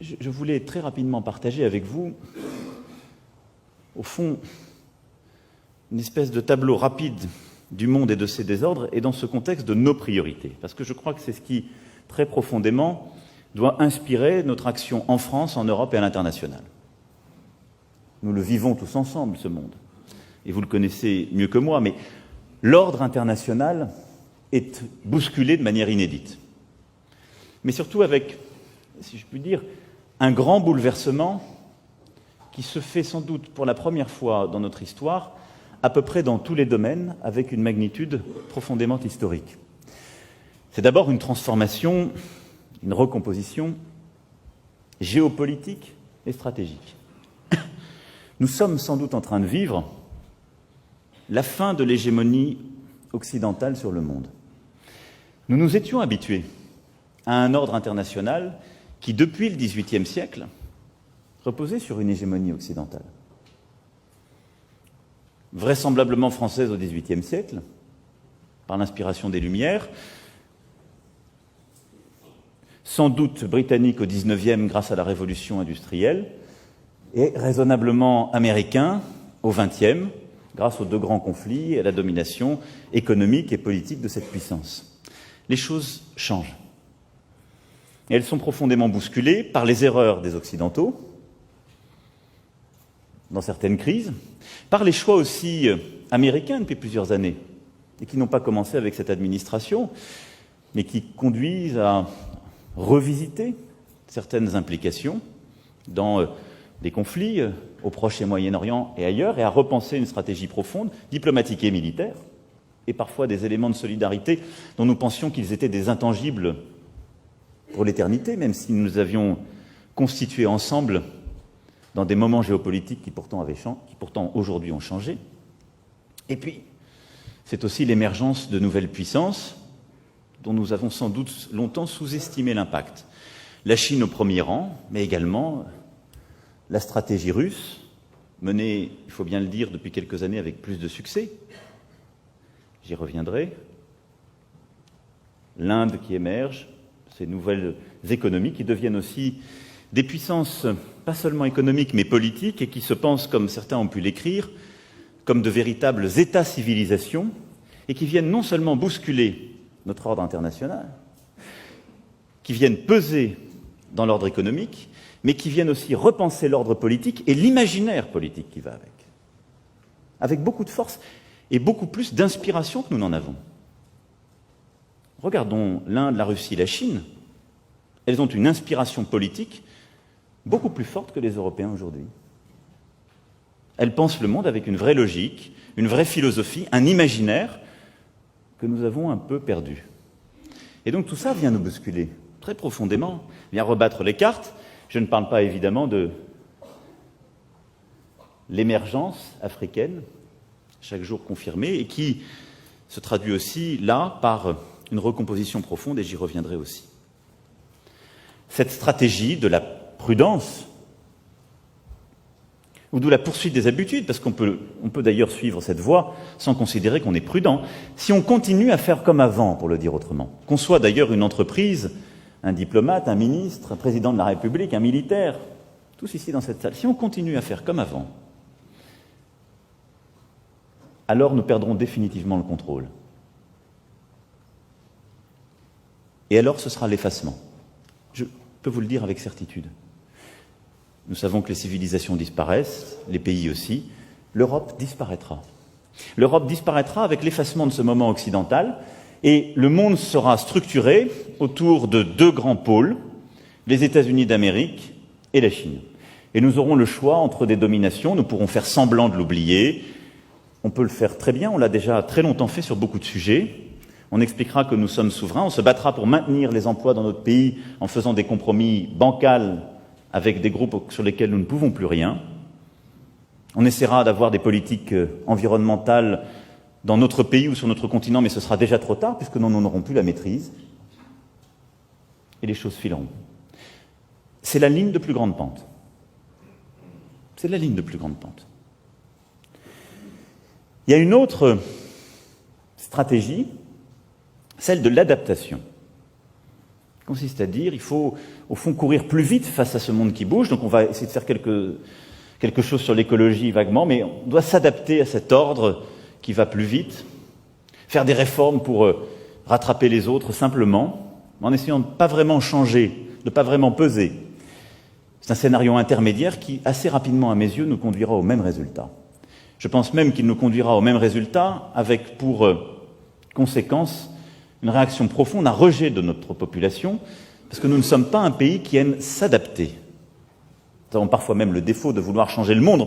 je voulais très rapidement partager avec vous, au fond, une espèce de tableau rapide du monde et de ses désordres, et dans ce contexte de nos priorités. Parce que je crois que c'est ce qui, très profondément, doit inspirer notre action en France, en Europe et à l'international. Nous le vivons tous ensemble, ce monde. Et vous le connaissez mieux que moi, mais l'ordre international est bousculé de manière inédite. Mais surtout avec, si je puis dire, un grand bouleversement qui se fait sans doute pour la première fois dans notre histoire, à peu près dans tous les domaines, avec une magnitude profondément historique. C'est d'abord une transformation, une recomposition géopolitique et stratégique. Nous sommes sans doute en train de vivre la fin de l'hégémonie occidentale sur le monde. Nous nous étions habitués à un ordre international qui, depuis le XVIIIe siècle, reposait sur une hégémonie occidentale. Vraisemblablement française au XVIIIe siècle, par l'inspiration des Lumières, sans doute britannique au XIXe grâce à la révolution industrielle, et raisonnablement américain au XXe, grâce aux deux grands conflits et à la domination économique et politique de cette puissance. Les choses changent. Et elles sont profondément bousculées par les erreurs des Occidentaux, dans certaines crises, par les choix aussi américains depuis plusieurs années, et qui n'ont pas commencé avec cette administration, mais qui conduisent à revisiter certaines implications dans des conflits au Proche et Moyen-Orient et ailleurs, et à repenser une stratégie profonde, diplomatique et militaire, et parfois des éléments de solidarité dont nous pensions qu'ils étaient des intangibles pour l'éternité, même si nous avions constitué ensemble dans des moments géopolitiques qui pourtant aujourd'hui ont changé. Et puis, c'est aussi l'émergence de nouvelles puissances dont nous avons sans doute longtemps sous-estimé l'impact. La Chine au premier rang, mais également la stratégie russe, menée, il faut bien le dire, depuis quelques années avec plus de succès. J'y reviendrai. L'Inde qui émerge, ces nouvelles économies qui deviennent aussi des puissances pas seulement économiques mais politiques et qui se pensent, comme certains ont pu l'écrire, comme de véritables États-civilisations et qui viennent non seulement bousculer notre ordre international, qui viennent peser dans l'ordre économique, mais qui viennent aussi repenser l'ordre politique et l'imaginaire politique qui va avec beaucoup de force et beaucoup plus d'inspiration que nous n'en avons. Regardons l'Inde, la Russie, la Chine. Elles ont une inspiration politique beaucoup plus forte que les Européens aujourd'hui. Elles pensent le monde avec une vraie logique, une vraie philosophie, un imaginaire que nous avons un peu perdu. Et donc tout ça vient nous bousculer très profondément, vient rebattre les cartes. Je ne parle pas évidemment de l'émergence africaine, chaque jour confirmée, et qui se traduit aussi là par une recomposition profonde, et j'y reviendrai aussi. Cette stratégie de la prudence, ou de la poursuite des habitudes, parce qu'on peut d'ailleurs suivre cette voie sans considérer qu'on est prudent, si on continue à faire comme avant, pour le dire autrement, qu'on soit d'ailleurs une entreprise, un diplomate, un ministre, un président de la République, un militaire, tous ici dans cette salle, si on continue à faire comme avant, alors nous perdrons définitivement le contrôle. Et alors ce sera l'effacement. Je peux vous le dire avec certitude. Nous savons que les civilisations disparaissent, les pays aussi. L'Europe disparaîtra. L'Europe disparaîtra avec l'effacement de ce moment occidental, et le monde sera structuré autour de deux grands pôles, les États-Unis d'Amérique et la Chine. Et nous aurons le choix entre des dominations, nous pourrons faire semblant de l'oublier, on peut le faire très bien, on l'a déjà très longtemps fait sur beaucoup de sujets. On expliquera que nous sommes souverains, on se battra pour maintenir les emplois dans notre pays en faisant des compromis bancals avec des groupes sur lesquels nous ne pouvons plus rien. On essaiera d'avoir des politiques environnementales dans notre pays ou sur notre continent, mais ce sera déjà trop tard puisque nous n'en aurons plus la maîtrise. Et les choses fileront. C'est la ligne de plus grande pente. C'est la ligne de plus grande pente. Il y a une autre stratégie, celle de l'adaptation. consiste à dire il faut, au fond, courir plus vite face à ce monde qui bouge. Donc on va essayer de faire quelque chose sur l'écologie vaguement, mais on doit s'adapter à cet ordre qui va plus vite, faire des réformes pour rattraper les autres simplement, en essayant de ne pas vraiment changer, de ne pas vraiment peser. C'est un scénario intermédiaire qui, assez rapidement à mes yeux, nous conduira au même résultat. Je pense même qu'il nous conduira au même résultat avec pour conséquence une réaction profonde, un rejet de notre population, parce que nous ne sommes pas un pays qui aime s'adapter. Nous avons parfois même le défaut de vouloir changer le monde.